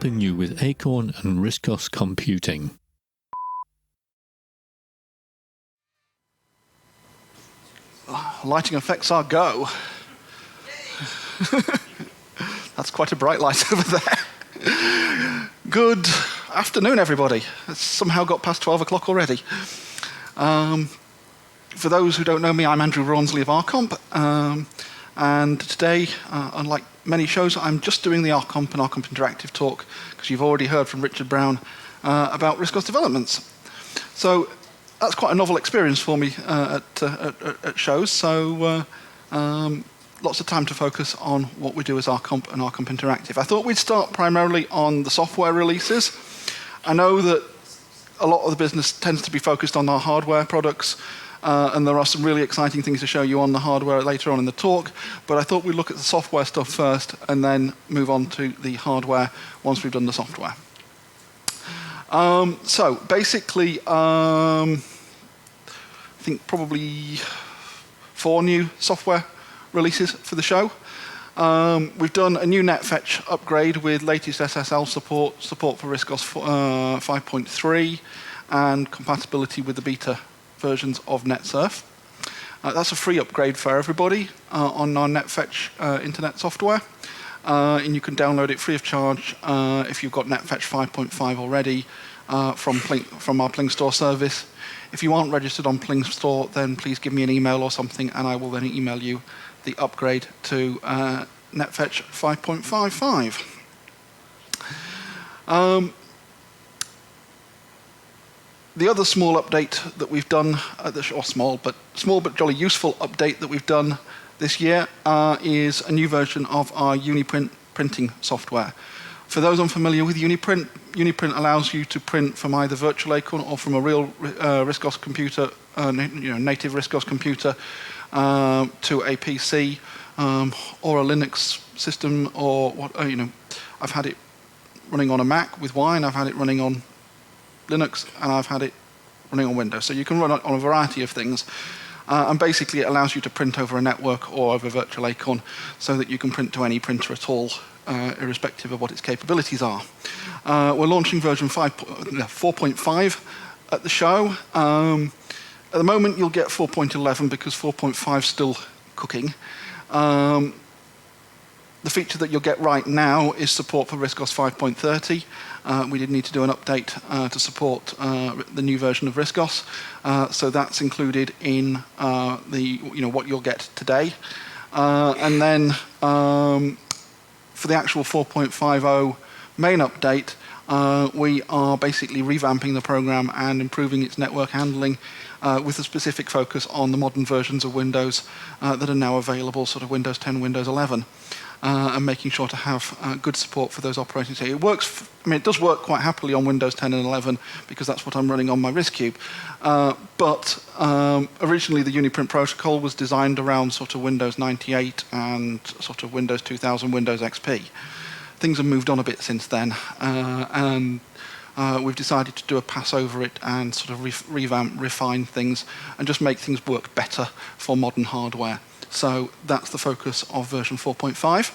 helping you with Acorn and RISCOS computing. Lighting effects are go. That's quite a bright light over there. Good afternoon, everybody. It's somehow got past 12 o'clock already. For those who don't know me, I'm Andrew Rawnsley of RComp. And today, unlike many shows, I'm just doing the RComp and RComp Interactive talk, because you've already heard from Richard Brown about RISCOS developments. So that's quite a novel experience for me at shows. So lots of time to focus on what we do as RComp and RComp Interactive. I thought we'd start primarily on the software releases. I know that a lot of the business tends to be focused on our hardware products, and there are some really exciting things to show you on the hardware later on in the talk, but I thought we'd look at the software stuff first and then move on to the hardware once we've done the software. So basically, I think probably 4 new software releases for the show. We've done a new NetFetch upgrade with latest SSL support for RISCOS 5.3, and compatibility with the beta versions of NetSurf. That's a free upgrade for everybody on our NetFetch internet software, and you can download it free of charge if you've got NetFetch 5.5 already from our Pling Store service. If you aren't registered on Pling Store, then please give me an email or something, and I will then email you the upgrade to NetFetch 5.55. The other small update that we've done, small but jolly useful update that we've done this year is a new version of our Uniprint printing software. For those unfamiliar with Uniprint, Uniprint allows you to print from either virtual Acorn or from a real RISCOS computer, native RISCOS computer, to a PC or a Linux system, or what I've had it running on a Mac with Wine. I've had it running on Linux, and I've had it running on Windows. So you can run it on a variety of things. And basically it allows you to print over a network or over virtual Acorn, so that you can print to any printer at all, irrespective of what its capabilities are. We're launching version 4.5 at the show. At the moment you'll get 4.11 because 4.5 is still cooking. The feature that you'll get right now is support for RISCOS 5.30. We did need to do an update to support the new version of RISCOS, so that's included in what you'll get today. And then for the actual 4.50 main update, we are basically revamping the program and improving its network handling with a specific focus on the modern versions of Windows that are now available, sort of Windows 10, Windows 11. And making sure to have good support for those operating systems. It works. It does work quite happily on Windows 10 and 11 because that's what I'm running on my RISCube. But originally the Uniprint protocol was designed around sort of Windows 98 and sort of Windows 2000, Windows XP. Things have moved on a bit since then, and we've decided to do a pass over it and sort of revamp, refine things, and just make things work better for modern hardware. So that's the focus of version 4.5.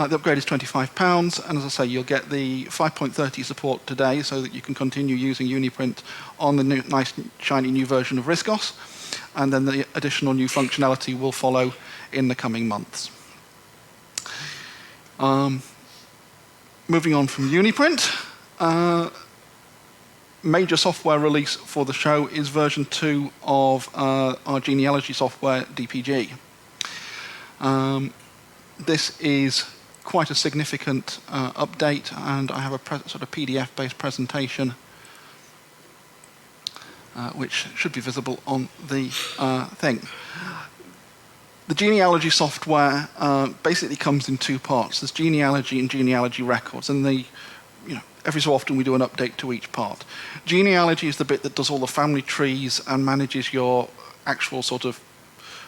The upgrade is £25, and as I say, you'll get the 5.30 support today so that you can continue using Uniprint on the nice, shiny new version of RISCOS, and then the additional new functionality will follow in the coming months. Moving on from Uniprint, major software release for the show is version 2 of our genealogy software, DPG. This is quite a significant update, and I have a sort of PDF-based presentation which should be visible on the thing. The genealogy software basically comes in 2 parts. There's genealogy and genealogy records, and every so often we do an update to each part. Genealogy is the bit that does all the family trees and manages your actual sort of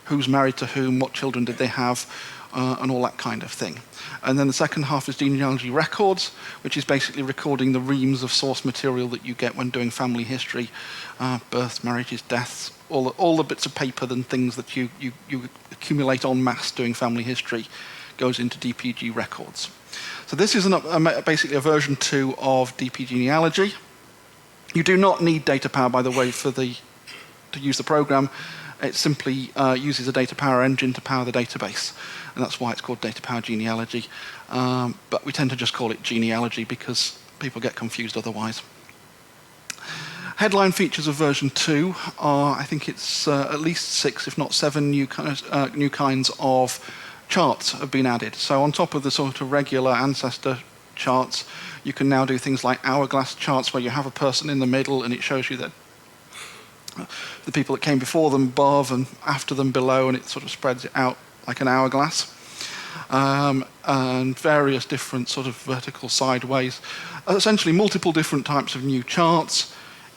who's married to whom, what children did they have, and all that kind of thing. And then the second half is genealogy records, which is basically recording the reams of source material that you get when doing family history, births, marriages, deaths, all the bits of paper and things that you accumulate en masse doing family history goes into DPG records. So this is basically a version 2 of DP genealogy. You do not need data power, by the way, to use the program. It simply uses a data power engine to power the database, and that's why it's called data power genealogy. But we tend to just call it genealogy because people get confused otherwise. Headline features of version 2 are, I think it's at least 6, if not 7 new kinds of charts have been added. So on top of the sort of regular ancestor charts, you can now do things like hourglass charts where you have a person in the middle and it shows you that the people that came before them above and after them below, and it sort of spreads it out like an hourglass. And various different sort of vertical sideways. Essentially multiple different types of new charts,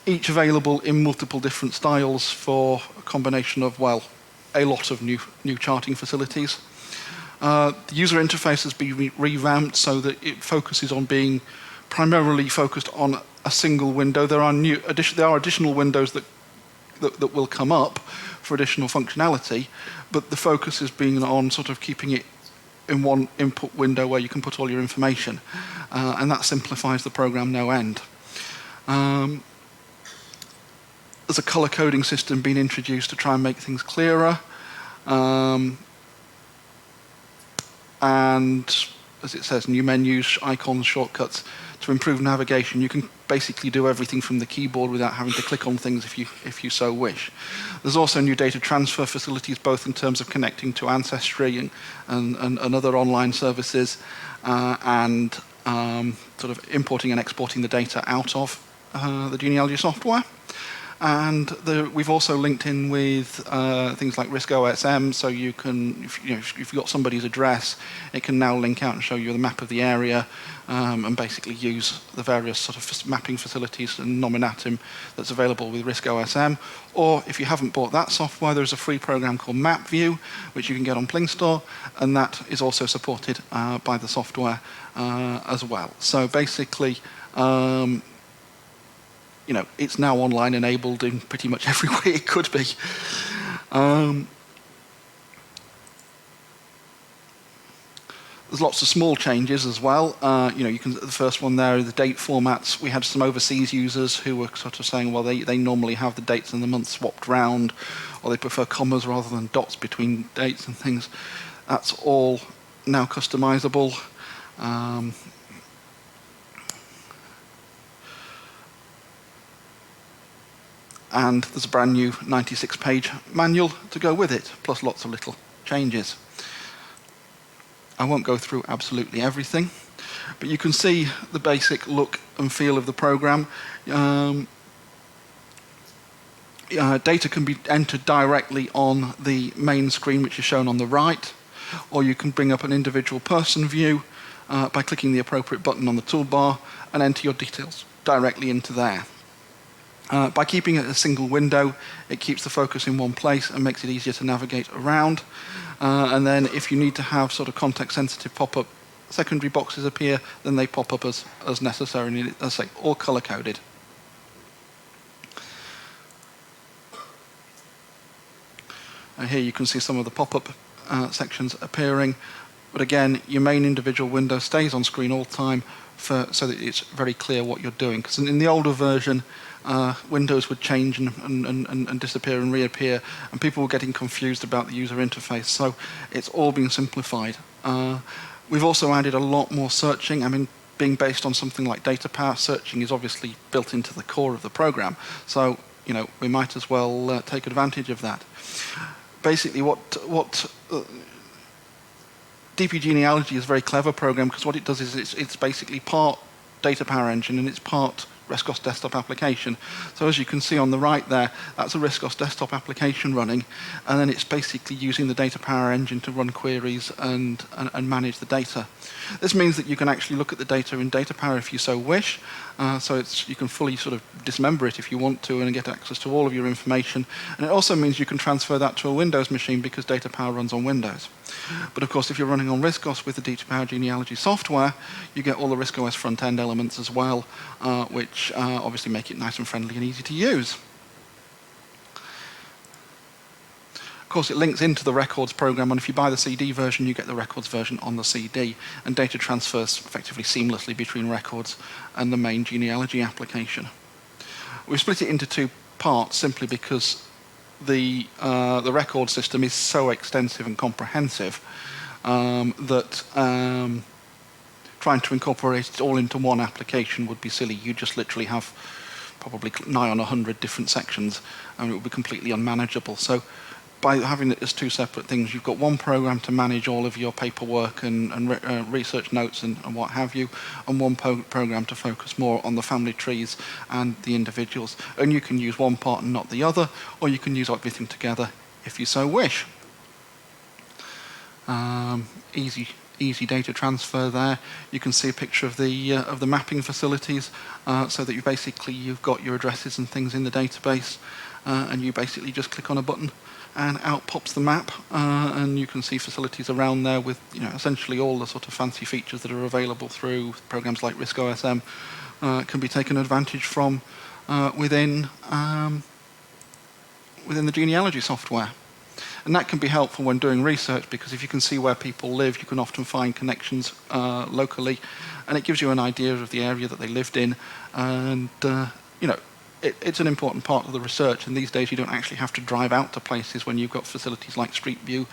each available in multiple different styles for a combination of, well, a lot of new charting facilities. The user interface has been revamped so that it focuses on being primarily focused on a single window. There are additional windows that will come up for additional functionality, but the focus has been on sort of keeping it in one input window where you can put all your information, and that simplifies the program no end. There's a color coding system being introduced to try and make things clearer, and as it says, new menus, icons, shortcuts to improve navigation. You can basically do everything from the keyboard without having to click on things if you so wish. There's also new data transfer facilities, both in terms of connecting to Ancestry and other online services, and sort of importing and exporting the data out of the genealogy software. And we've also linked in with things like WROCC, so you can, if you've got somebody's address, it can now link out and show you the map of the area, and basically use the various sort of mapping facilities and nominatim that's available with WROCC. Or if you haven't bought that software, there's a free program called MapView, which you can get on Pling Store, and that is also supported by the software as well. So basically, it's now online enabled in pretty much every way it could be. There's lots of small changes as well. You can, the first one there, the date formats. We had some overseas users who were sort of saying, well, they normally have the dates and the months swapped round, or they prefer commas rather than dots between dates and things. That's all now customizable. And there's a brand new 96-page manual to go with it, plus lots of little changes. I won't go through absolutely everything, but you can see the basic look and feel of the program. Data can be entered directly on the main screen, which is shown on the right, or you can bring up an individual person view by clicking the appropriate button on the toolbar and enter your details directly into there. By keeping it a single window, it keeps the focus in one place and makes it easier to navigate around. And then if you need to have sort of context-sensitive pop-up secondary boxes appear, then they pop up as necessary, and as I say, all color-coded. Here you can see some of the pop-up sections appearing. But again, your main individual window stays on screen all the time so that it's very clear what you're doing. Because in the older version, windows would change and disappear and reappear, and people were getting confused about the user interface. So it's all been simplified. We've also added a lot more searching. I mean, being based on something like data power, searching is obviously built into the core of the program. So we might as well take advantage of that. Basically, what DP genealogy is a very clever program, because what it does is it's basically part data power engine and it's part WROCC desktop application. So as you can see on the right there, that's a WROCC desktop application running, and then it's basically using the data power engine to run queries and manage the data. This means that you can actually look at the data in data power if you so wish. So you can fully sort of dismember it if you want to and get access to all of your information. And it also means you can transfer that to a Windows machine because data power runs on Windows. But of course, if you're running on WROCC with the data power genealogy software, you get all the WROCC front-end elements as well, which obviously make it nice and friendly and easy to use. course, it links into the records program, and if you buy the CD version, you get the records version on the CD, and data transfers effectively seamlessly between records and the main genealogy application. We split it into two parts simply because the record system is so extensive and comprehensive that trying to incorporate it all into one application would be silly. You just literally have probably nigh on 100 different sections, and it would be completely unmanageable. So by having it as two separate things, you've got one program to manage all of your paperwork and research notes and what have you, and one program to focus more on the family trees and the individuals. And you can use one part and not the other, or you can use everything together if you so wish. Easy data transfer there. You can see a picture of the mapping facilities, so that you've got your addresses and things in the database, and you basically just click on a button and out pops the map, and you can see facilities around there with essentially all the sort of fancy features that are available through programs like RISC-OSM can be taken advantage from within the genealogy software. And that can be helpful when doing research, because if you can see where people live, you can often find connections locally, and it gives you an idea of the area that they lived in. And it's an important part of the research. And these days, you don't actually have to drive out to places when you've got facilities like Street View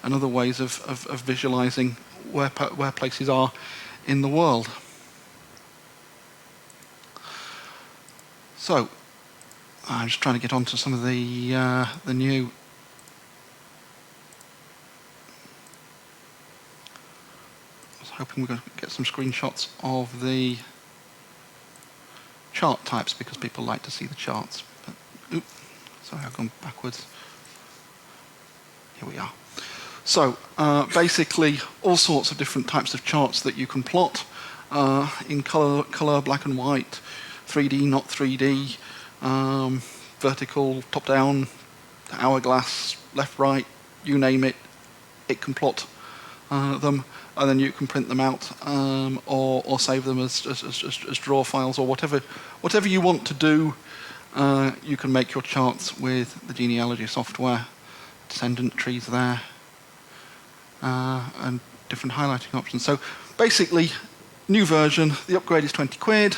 and other ways of visualizing where places are in the world. So I'm just trying to get onto some of the new. Hoping we're going to get some screenshots of the chart types, because people like to see the charts. But, sorry, I've gone backwards. Here we are. So basically, all sorts of different types of charts that you can plot in color, black and white, 3D, not 3D, vertical, top down, hourglass, left, right, you name it. It can plot them. And then you can print them out, or save them as draw files, or whatever you want to do. You can make your charts with the genealogy software, descendant trees there, and different highlighting options. So basically, new version. The upgrade is 20 quid,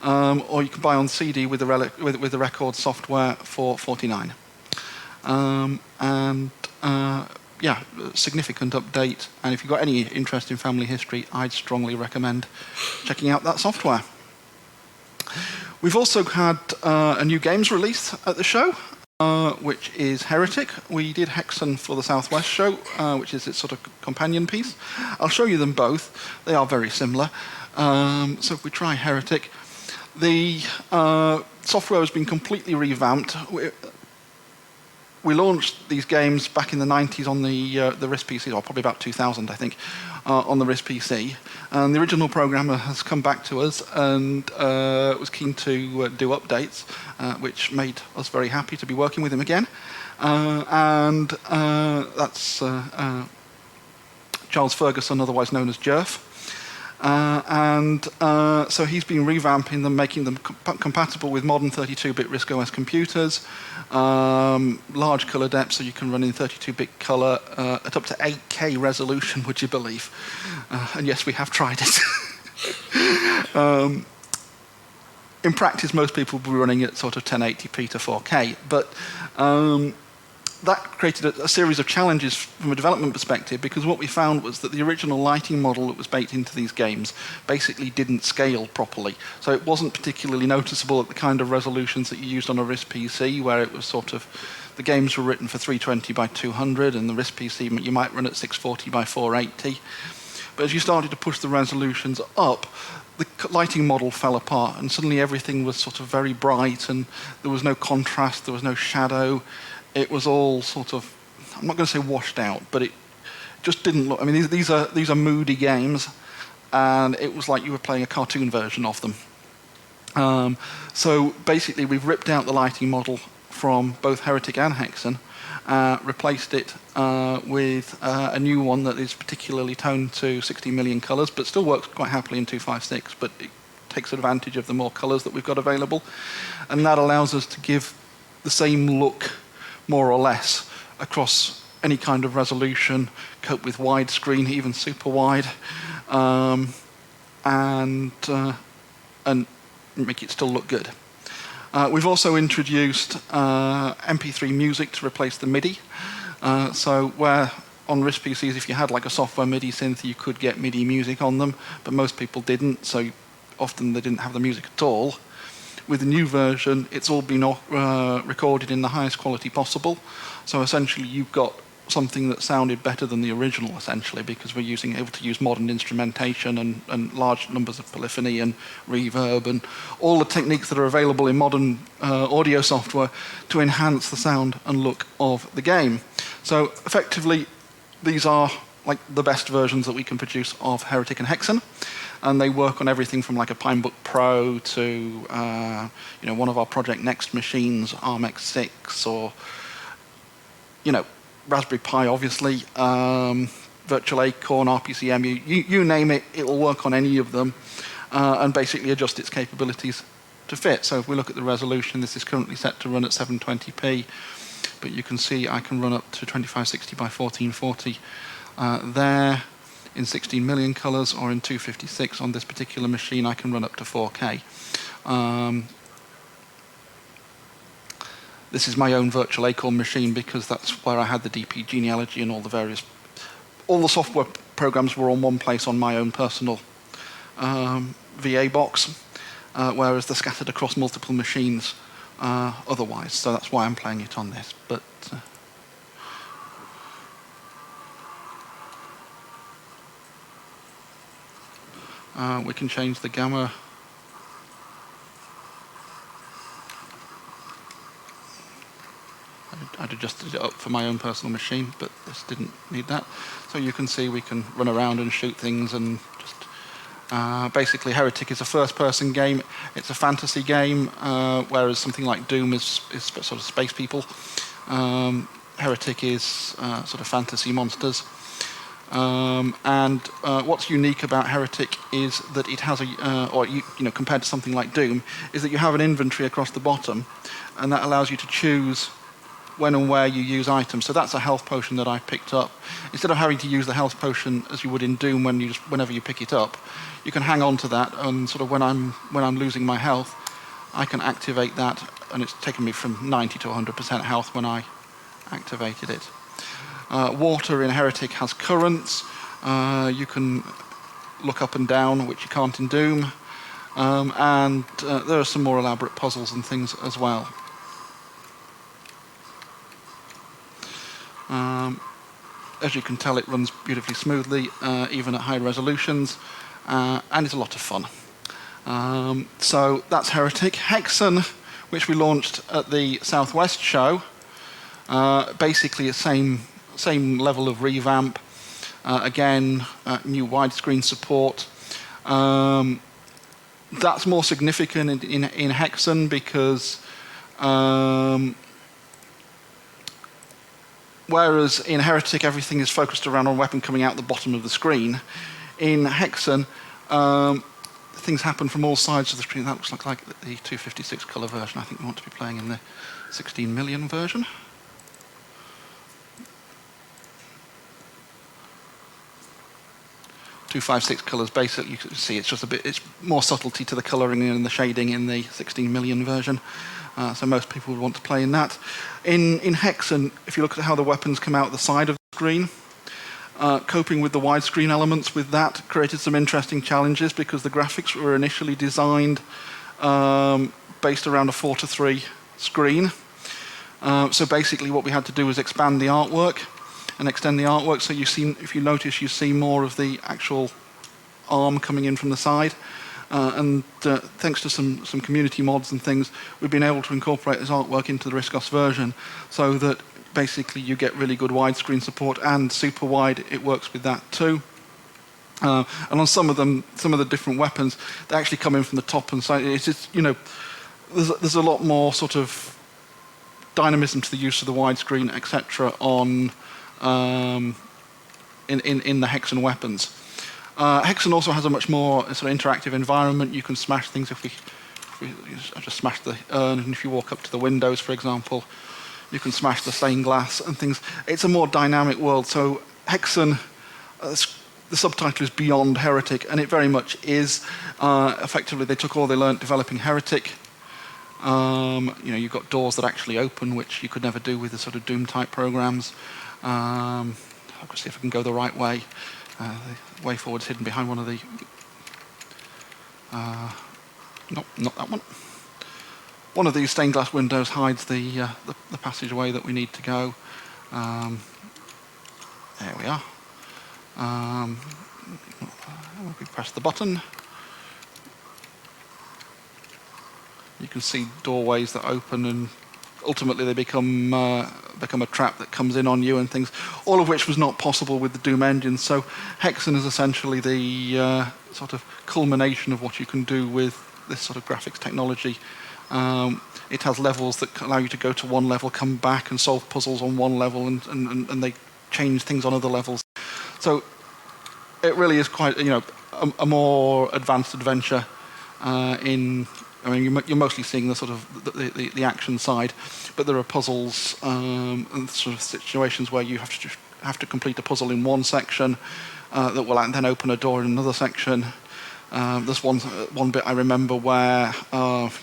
or you can buy on CD with the record software for 49. Yeah, significant update, and if you've got any interest in family history, I'd strongly recommend checking out that software. We've also had a new games release at the show, which is Heretic. We did Hexen for the Southwest show, which is its sort of companion piece. I'll show you them both. They are very similar. So if we try Heretic, the software has been completely revamped. We launched these games back in the 90s on the RISC PC, or probably about 2000, I think, on the RISC PC. And the original programmer has come back to us and was keen to do updates, which made us very happy to be working with him again. And that's Charles Ferguson, otherwise known as Jerf. So he's been revamping them, making them compatible with modern 32-bit RISC-OS computers, large color depth, so you can run in 32-bit color at up to 8K resolution, would you believe? And yes, we have tried it. In practice, most people will be running at sort of 1080p to 4K, but that created a series of challenges from a development perspective, because what we found was that the original lighting model that was baked into these games basically didn't scale properly. So it wasn't particularly noticeable at the kind of resolutions that you used on a RISC PC, where it was sort of, the games were written for 320 by 200, and the RISC PC you might run at 640 by 480. But as you started to push the resolutions up, the lighting model fell apart, and suddenly everything was sort of very bright, and there was no contrast, there was no shadow. It was all sort of, I'm not going to say washed out, but it just didn't look. I mean, these are moody games, and it was like you were playing a cartoon version of them. So basically, we've ripped out the lighting model from both Heretic and Hexen, replaced it with a new one that is particularly toned to 60 million colors, but still works quite happily in 256. But it takes advantage of the more colors that we've got available, and that allows us to give the same look, more or less, across any kind of resolution, cope with widescreen, even super wide, and make it still look good. We've also introduced MP3 music to replace the MIDI. So where on RISC PCs, if you had like a software MIDI synth, you could get MIDI music on them, but most people didn't, so often they didn't have the music at all. With the new version, it's all been recorded in the highest quality possible. So essentially you've got something that sounded better than the original, essentially, because we're able to use modern instrumentation and large numbers of polyphony and reverb and all the techniques that are available in modern audio software to enhance the sound and look of the game. So effectively, these are like the best versions that we can produce of Heretic and Hexen, and they work on everything from like a Pinebook Pro to one of our Project Next machines, ARMX6, or Raspberry Pi, obviously, Virtual Acorn, RPCM, you name it, it will work on any of them, and basically adjust its capabilities to fit. So if we look at the resolution, this is currently set to run at 720p, but you can see I can run up to 2560 by 1440 there in 16 million colors, or in 256 on this particular machine I can run up to 4K. This is my own Virtual Acorn machine because that's where I had the DP genealogy and all the software programs were on one place on my own personal VA box, whereas they're scattered across multiple machines otherwise. So that's why I'm playing it on this. But we can change the gamma. I'd adjusted it up for my own personal machine, but this didn't need that. So you can see we can run around and shoot things and just... basically, Heretic is a first-person game. It's a fantasy game, whereas something like Doom is sort of space people. Heretic is sort of fantasy monsters. And what's unique about Heretic is that it has compared to something like Doom, is that you have an inventory across the bottom, and that allows you to choose when and where you use items. So that's a health potion that I picked up. Instead of having to use the health potion as you would in Doom whenever you pick it up, you can hang on to that, and sort of when I'm losing my health, I can activate that, and it's taken me from 90 to 100% health when I activated it. Water in Heretic has currents. You can look up and down, which you can't in Doom. And there are some more elaborate puzzles and things as well. As you can tell, it runs beautifully smoothly, even at high resolutions, and it's a lot of fun. So that's Heretic. Hexen, which we launched at the Southwest show, basically the same level of revamp. Again, new widescreen support. That's more significant in Hexen because whereas in Heretic everything is focused around a weapon coming out the bottom of the screen, in Hexen things happen from all sides of the screen. That looks like the 256 color version. I think we want to be playing in the 16 million version. .256 colours, basically, you can see it's more subtlety to the colouring and the shading in the 16 million version. So most people would want to play in that. In Hexen, if you look at how the weapons come out the side of the screen, coping with the widescreen elements with that created some interesting challenges because the graphics were initially designed based around a 4:3 screen. So basically what we had to do was expand the artwork and extend the artwork, so if you notice, you see more of the actual arm coming in from the side. And thanks to some community mods and things, we've been able to incorporate this artwork into the RISC-OS version, so that basically you get really good widescreen support, and super wide, it works with that too. And on some of the different weapons, they actually come in from the top and side. It's just, there's a lot more sort of dynamism to the use of the widescreen, etc. on in the Hexen weapons. Hexen also has a much more sort of interactive environment. You can smash things. I just smashed the urn, and if you walk up to the windows, for example, You can smash the stained glass and things. It's a more dynamic world. So Hexen, the subtitle is Beyond Heretic, and it very much is. Effectively, they took all they learnt developing Heretic. You've got doors that actually open, which you could never do with the sort of Doom-type programs. I'll see if I can go the right way. The way forward's hidden behind one of the... no, not that one. One of these stained glass windows hides the passageway that we need to go. There we are. We press the button. You can see doorways that open, and ultimately they become a trap that comes in on you and things. All of which was not possible with the Doom engine. So Hexen is essentially the sort of culmination of what you can do with this sort of graphics technology. It has levels that allow you to go to one level, come back and solve puzzles on one level, and they change things on other levels. So it really is quite, a more advanced adventure. You're mostly seeing the sort of the action side, but there are puzzles and sort of situations where you have to complete a puzzle in one section that will then open a door in another section. There's one bit I remember where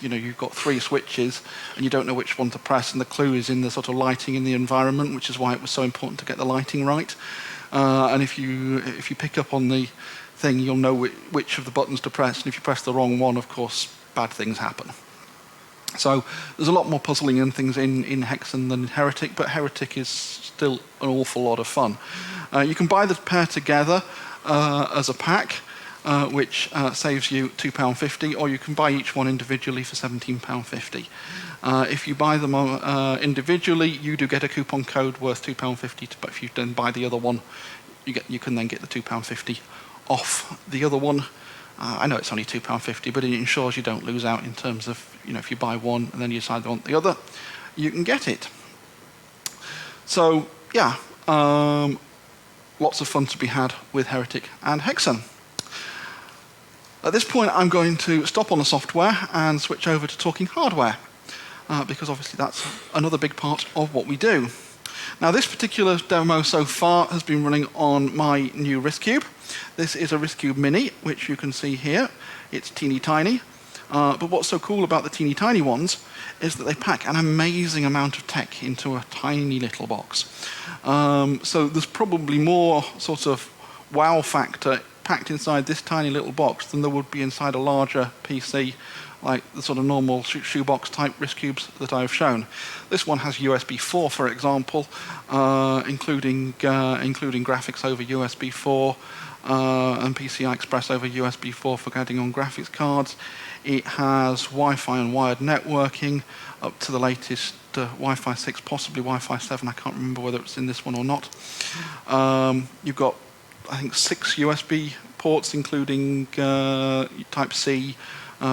you've got 3 switches and you don't know which one to press, and the clue is in the sort of lighting in the environment, which is why it was so important to get the lighting right. And if you pick up on the thing, you'll know which of the buttons to press, and if you press the wrong one, of course, bad things happen. So there's a lot more puzzling and things in Hexen than Heretic, but Heretic is still an awful lot of fun. You can buy the pair together as a pack, which saves you £2.50, or you can buy each one individually for £17.50. If you buy them individually, you do get a coupon code worth £2.50, but if you then buy the other one, you can then get the £2.50 off the other one. I know it's only £2.50, but it ensures you don't lose out in terms of, if you buy one and then you decide you want the other, you can get it. So, yeah, lots of fun to be had with Heretic and Hexen. At this point, I'm going to stop on the software and switch over to talking hardware, because obviously that's another big part of what we do. Now, this particular demo so far has been running on my new RISC-Cube. This is a RISC-Cube Mini, which you can see here. It's teeny tiny. But what's so cool about the teeny tiny ones is that they pack an amazing amount of tech into a tiny little box. So there's probably more sort of wow factor packed inside this tiny little box than there would be inside a larger PC, like the sort of normal shoebox type RISC-Cubes that I've shown. This one has USB 4, for example, including graphics over USB 4 and PCI Express over USB 4 for adding on graphics cards. It has Wi-Fi and wired networking up to the latest Wi-Fi 6, possibly Wi-Fi 7. I can't remember whether it's in this one or not. You've got, I think, 6 USB ports, including Type-C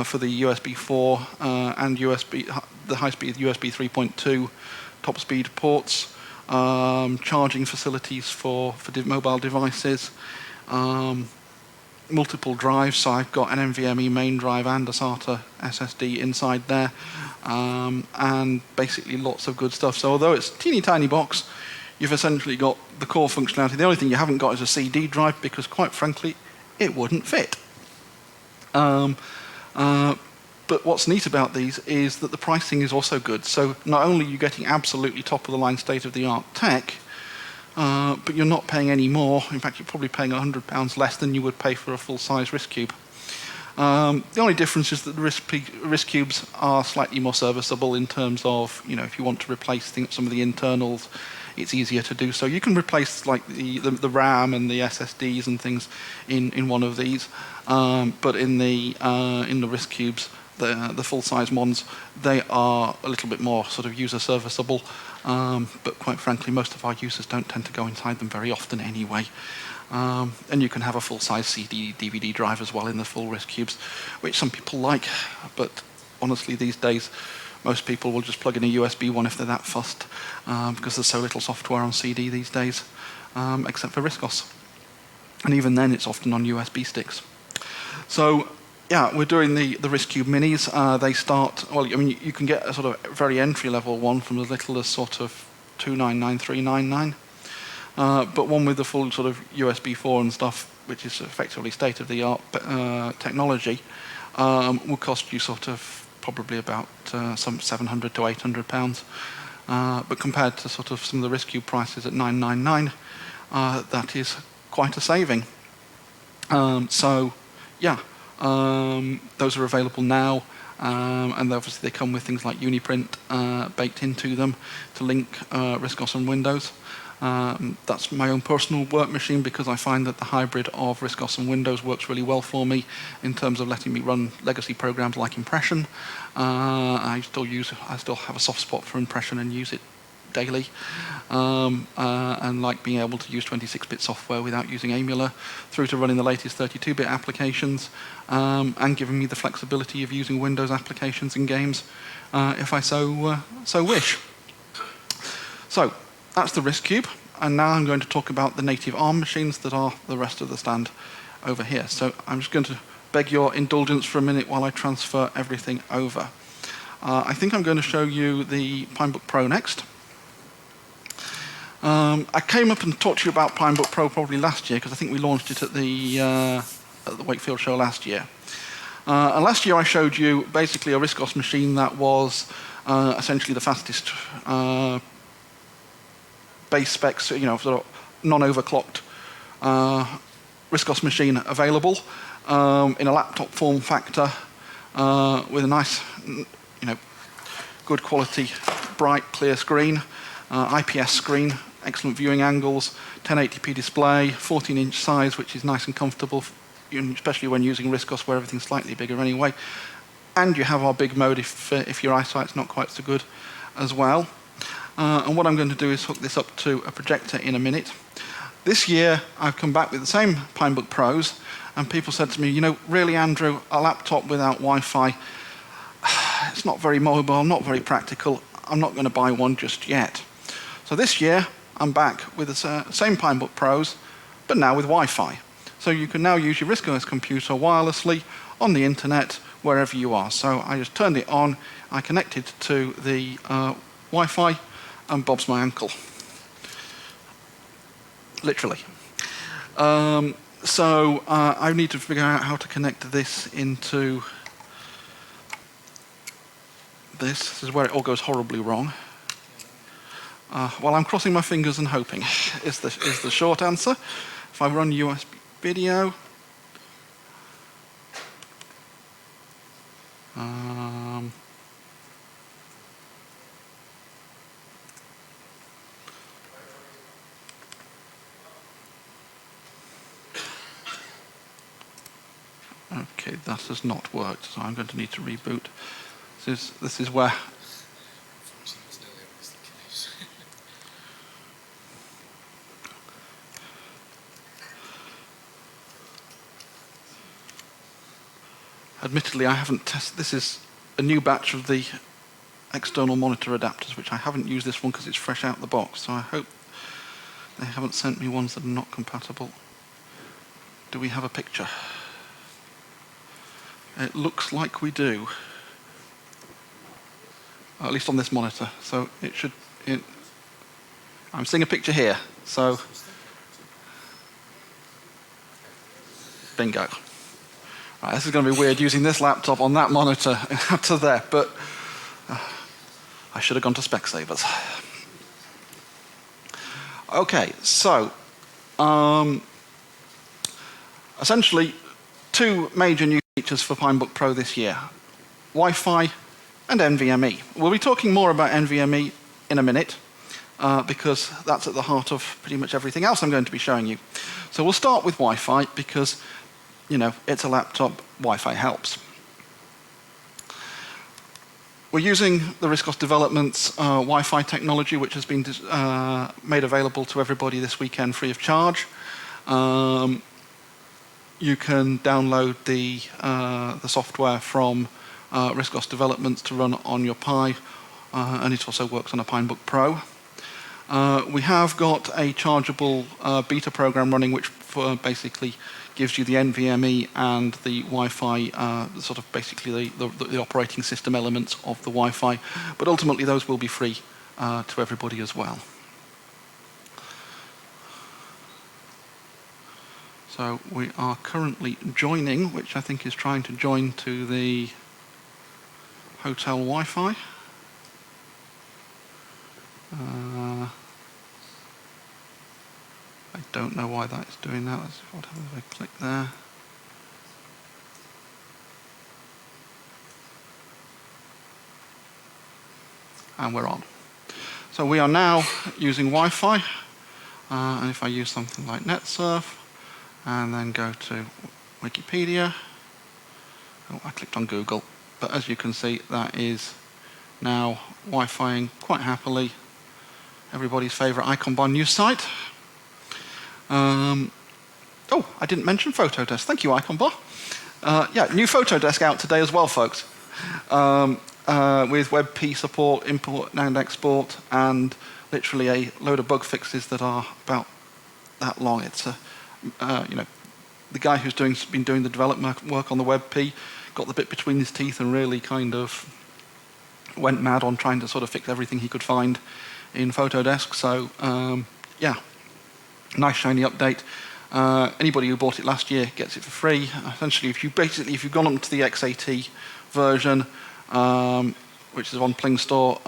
for the USB 4 and the high-speed USB 3.2 top-speed ports, charging facilities for mobile devices, multiple drives. So I've got an NVMe main drive and a SATA SSD inside there, and basically lots of good stuff. So although it's a teeny tiny box, you've essentially got the core functionality. The only thing you haven't got is a CD drive, because quite frankly, it wouldn't fit. But what's neat about these is that the pricing is also good. So not only are you getting absolutely top-of-the-line state-of-the-art tech, but you're not paying any more. In fact, you're probably paying £100 less than you would pay for a full-size RISC-Cube. The only difference is that the RISC-Cubes are slightly more serviceable in terms of, if you want to replace some of the internals, it's easier to do so. You can replace like the RAM and the SSDs and things in one of these, but in the RISC-Cubes, the full-size ones, they are a little bit more sort of user serviceable. But quite frankly, most of our users don't tend to go inside them very often anyway. And you can have a full-size CD, DVD drive as well in the full RISC-Cubes, which some people like. But honestly, these days, most people will just plug in a USB one if they're that fussed, because there's so little software on CD these days, except for RISC-OS. And even then, it's often on USB sticks. So Yeah, we're doing the RISC-Cube Minis. They start, well, I mean, you can get a sort of very entry-level one from as little as sort of 299,399. But one with the full sort of USB 4 and stuff, which is effectively state-of-the-art technology, will cost you sort of probably about some 700 to 800 pounds. But compared to sort of some of the RISC-Cube prices at 999, that is quite a saving. So, yeah, those are available now, and obviously they come with things like Uniprint baked into them to link RISC-OS and Windows. That's my own personal work machine because I find that the hybrid of RISC-OS and Windows works really well for me in terms of letting me run legacy programs like Impression. I still have a soft spot for Impression and use it daily, and like being able to use 26-bit software without using Emula, through to running the latest 32-bit applications, and giving me the flexibility of using Windows applications in games if I so wish. So that's the RISC-Cube, and now I'm going to talk about the native ARM machines that are the rest of the stand over here. So I'm just going to beg your indulgence for a minute while I transfer everything over. I think I'm going to show you the Pinebook Pro next. I came up and talked to you about Pinebook Pro probably last year because I think we launched it at the Wakefield show last year. And last year I showed you basically a RISC-OS machine that was essentially the fastest base specs, you know, sort of non-overclocked RISC-OS machine available in a laptop form factor with a nice, you know, good quality, bright, clear screen, IPS screen, excellent viewing angles, 1080p display, 14-inch size, which is nice and comfortable, especially when using RISC-OS where everything's slightly bigger anyway. And you have our big mode if your eyesight's not quite so good as well. And what I'm going to do is hook this up to a projector in a minute. This year, I've come back with the same Pinebook Pros, and people said to me, you know, really, Andrew, a laptop without Wi-Fi, it's not very mobile, not very practical. I'm not going to buy one just yet. So this year, I'm back with the same Pinebook Pros, but now with Wi-Fi. So you can now use your RISC-OS computer wirelessly on the internet, wherever you are. So I just turned it on, I connected to the Wi-Fi, and Bob's my uncle. Literally. So I need to figure out how to connect this into this. This is where it all goes horribly wrong. Well, I'm crossing my fingers and hoping is the short answer. If I run USB video, okay, that has not worked, so I'm going to need to reboot. This is where. Admittedly, I haven't tested. This is a new batch of the external monitor adapters, which I haven't used this one because it's fresh out the box. So I hope they haven't sent me ones that are not compatible. Do we have a picture? It looks like we do. At least on this monitor. So it should. I'm seeing a picture here. So bingo. Right, this is going to be weird using this laptop on that monitor to there, but I should have gone to Specsavers. Okay, so essentially two major new features for Pinebook Pro this year: Wi-Fi and NVMe. We'll be talking more about NVMe in a minute because that's at the heart of pretty much everything else I'm going to be showing you. So we'll start with Wi-Fi because, you know, it's a laptop, Wi-Fi helps. We're using the RISC-OS Development's Wi-Fi technology, which has been made available to everybody this weekend free of charge. You can download the software from RISC-OS Development to run on your Pi, and it also works on a Pinebook Pro. We have got a chargeable beta program running, which basically gives you the NVMe and the Wi-Fi, sort of basically the operating system elements of the Wi-Fi. But ultimately, those will be free to everybody as well. So we are currently joining, which I think is trying to join to the hotel Wi-Fi. I don't know why that's doing that. What happens if I click there? And we're on. So we are now using Wi-Fi. And if I use something like NetSurf, and then go to Wikipedia. Oh, I clicked on Google. But as you can see, that is now Wi-Fiing quite happily everybody's favourite Icon news site. Oh, I didn't mention Photodesk. Thank you, Iconbar. Yeah, new Photodesk out today as well, folks. With WebP support, import and export, and literally a load of bug fixes that are about that long. It's the guy who's been doing the development work on the WebP got the bit between his teeth and really kind of went mad on trying to sort of fix everything he could find in Photodesk. So yeah, nice shiny update. Anybody who bought it last year gets it for free. Essentially, if you've gone up to the X80 version, which is on Pling Store,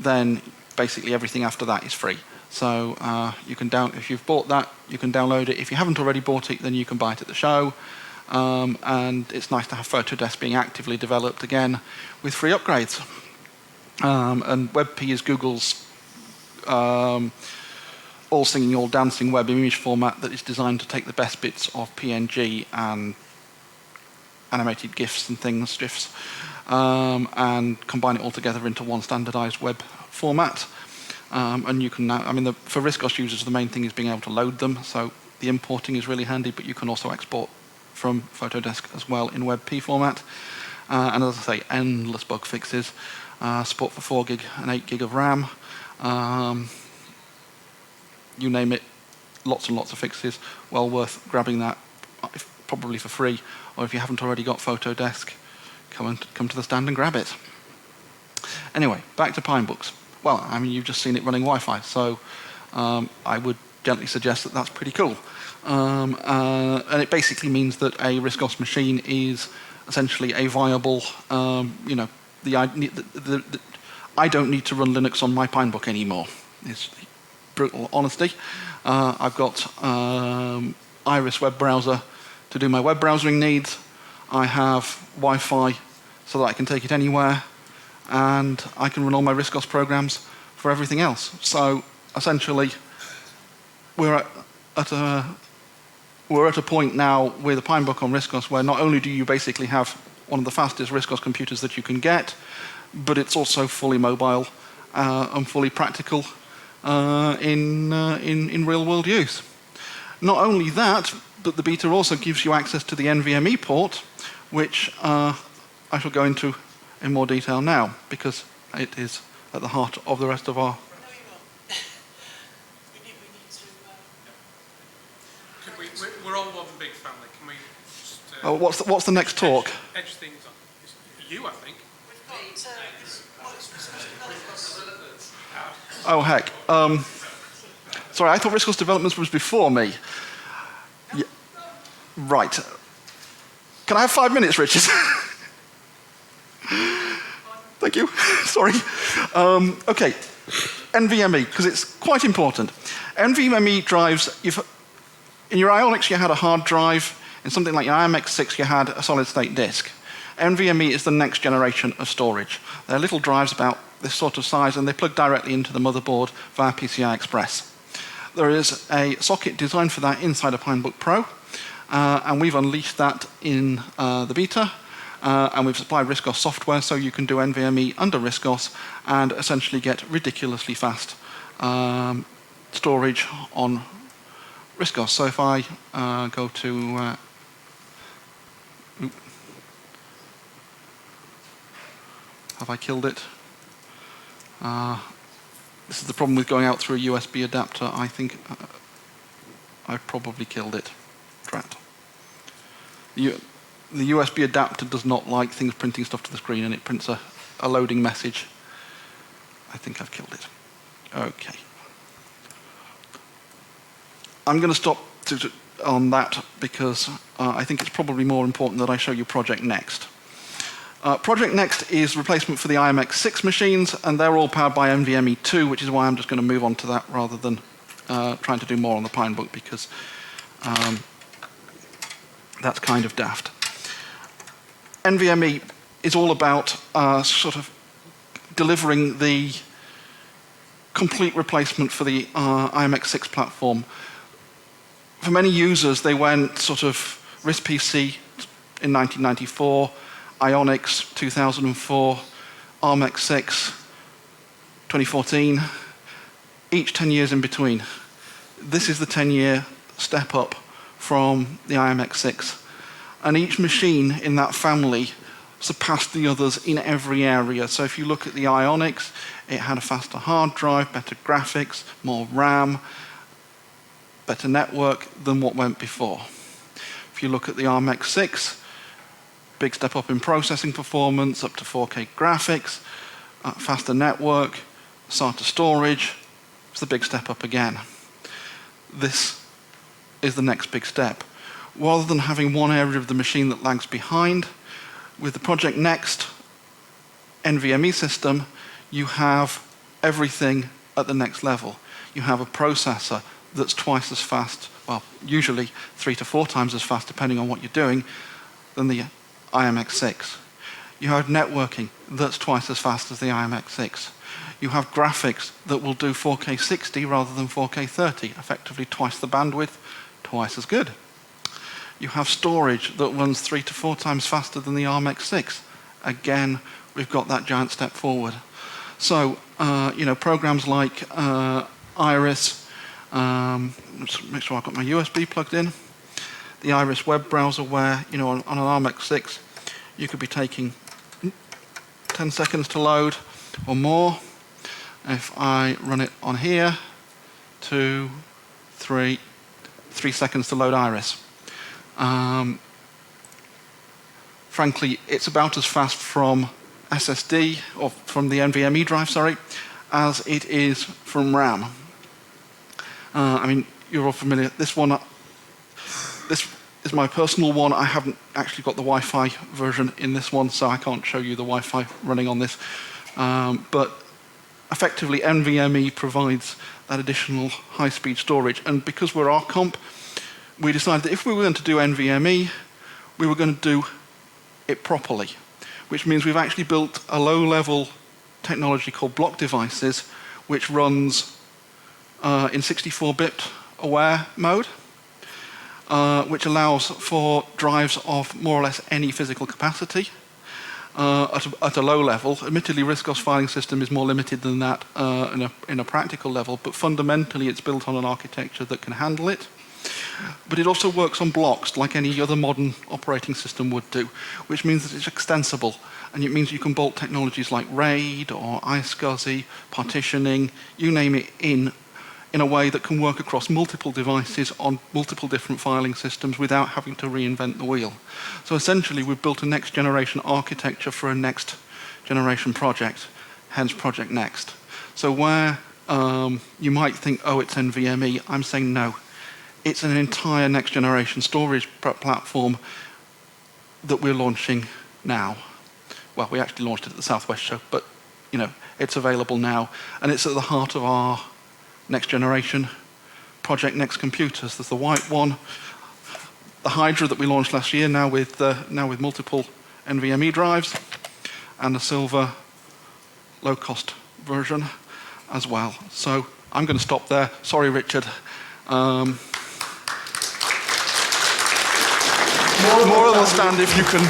then basically everything after that is free. So you can if you've bought that, you can download it. If you haven't already bought it, then you can buy it at the show. And it's nice to have Photodesk being actively developed again with free upgrades. And WebP is Google's all singing, all dancing web image format that is designed to take the best bits of PNG and animated GIFs and things, GIFs, and combine it all together into one standardized web format. And you can now, for Riscos users, the main thing is being able to load them. So the importing is really handy, but you can also export from Photodesk as well in WebP format. And as I say, endless bug fixes. Support for 4 gig and 8 gig of RAM. You name it, lots and lots of fixes. Well worth grabbing that, probably for free. Or if you haven't already got Photodesk, come to the stand and grab it. Anyway, back to Pinebooks. Well, you've just seen it running Wi-Fi, so I would gently suggest that that's pretty cool. And it basically means that a Riscos machine is essentially a viable, I don't need to run Linux on my Pinebook anymore. It's brutal honesty. I've got Iris web browser to do my web browsing needs. I have Wi-Fi so that I can take it anywhere. And I can run all my Riscos programs for everything else. So essentially, we're at a point now with a Pinebook on Riscos where not only do you basically have one of the fastest Riscos computers that you can get, but it's also fully mobile and fully practical in real-world use. Not only that, but the beta also gives you access to the NVMe port, which I shall go into in more detail now, because it is at the heart of the rest of our... No, you won't. we need to... We're all one big family. Can we just... Oh, what's the next talk? Edge things on. It's you, I think. We've got Oh, heck. Sorry, I thought Riscos Developments was before me. Yeah. Right. Can I have 5 minutes, Richard? Thank you. Sorry. Okay. NVMe, because it's quite important. NVMe drives, in your Ionics you had a hard drive, in something like your IMX6 you had a solid-state disk. NVMe is the next generation of storage. They're little drives about this sort of size, and they plug directly into the motherboard via PCI Express. There is a socket designed for that inside a Pinebook Pro, and we've unleashed that in the beta. And we've supplied Riscos software so you can do NVMe under Riscos and essentially get ridiculously fast storage on Riscos. So if I go to... have I killed it? This is the problem with going out through a USB adapter. I think I've probably killed it. Drat. The USB adapter does not like things printing stuff to the screen, and it prints a loading message. I think I've killed it. Okay. I'm going to stop on that because I think it's probably more important that I show you Project Next. Project Next is replacement for the IMX6 machines, and they're all powered by NVMe 2, which is why I'm just going to move on to that rather than trying to do more on the Pinebook, because that's kind of daft. NVMe is all about sort of delivering the complete replacement for the IMX6 platform. For many users, they went sort of RISC PC in 1994, Ionix 2004, ARMX6 2014, each 10 years in between. This is the 10-year step up from the IMX6. And each machine in that family surpassed the others in every area. So if you look at the Ionix, it had a faster hard drive, better graphics, more RAM, better network than what went before. If you look at the ARMX6, big step up in processing performance, up to 4K graphics, faster network, SATA storage. It's the big step up again. This is the next big step. Rather than having one area of the machine that lags behind, with the Project Next NVMe system, you have everything at the next level. You have a processor that's twice as fast, well, usually 3 to 4 times as fast, depending on what you're doing, than the IMX6. You have networking that's twice as fast as the IMX6. You have graphics that will do 4K 60 rather than 4K 30, effectively twice the bandwidth, twice as good. You have storage that runs 3 to 4 times faster than the ARMX6. Again, we've got that giant step forward. So, programs like Iris, let's make sure I've got my USB plugged in. The Iris web browser where, on an ARMX6, you could be taking 10 seconds to load or more. If I run it on here, 2, 3 seconds to load Iris. Frankly, it's about as fast from SSD, or from the NVMe drive, sorry, as it is from RAM. You're all familiar. This is my personal one. I haven't actually got the Wi-Fi version in this one, so I can't show you the Wi-Fi running on this. But effectively, NVMe provides that additional high-speed storage. And because we're ARComp, we decided that if we were going to do NVMe, we were going to do it properly, which means we've actually built a low-level technology called block devices, which runs in 64-bit aware mode, which allows for drives of more or less any physical capacity at a low level. Admittedly, RISC-OS filing system is more limited than that in a practical level, but fundamentally it's built on an architecture that can handle it. But it also works on blocks like any other modern operating system would do, which means that it's extensible, and it means you can bolt technologies like RAID or iSCSI, partitioning, you name it, in a way that can work across multiple devices on multiple different filing systems without having to reinvent the wheel. So essentially, we've built a next generation architecture for a next generation project, hence Project Next. So where you might think, oh, it's NVMe, I'm saying no. It's an entire next generation storage platform that we're launching now. Well, we actually launched it at the Southwest show, but it's available now, and it's at the heart of our next generation Project Next computers. There's the white one, the Hydra that we launched last year, now with multiple NVMe drives, and the silver low-cost version as well. So I'm going to stop there. Sorry, Richard. More will stand if you can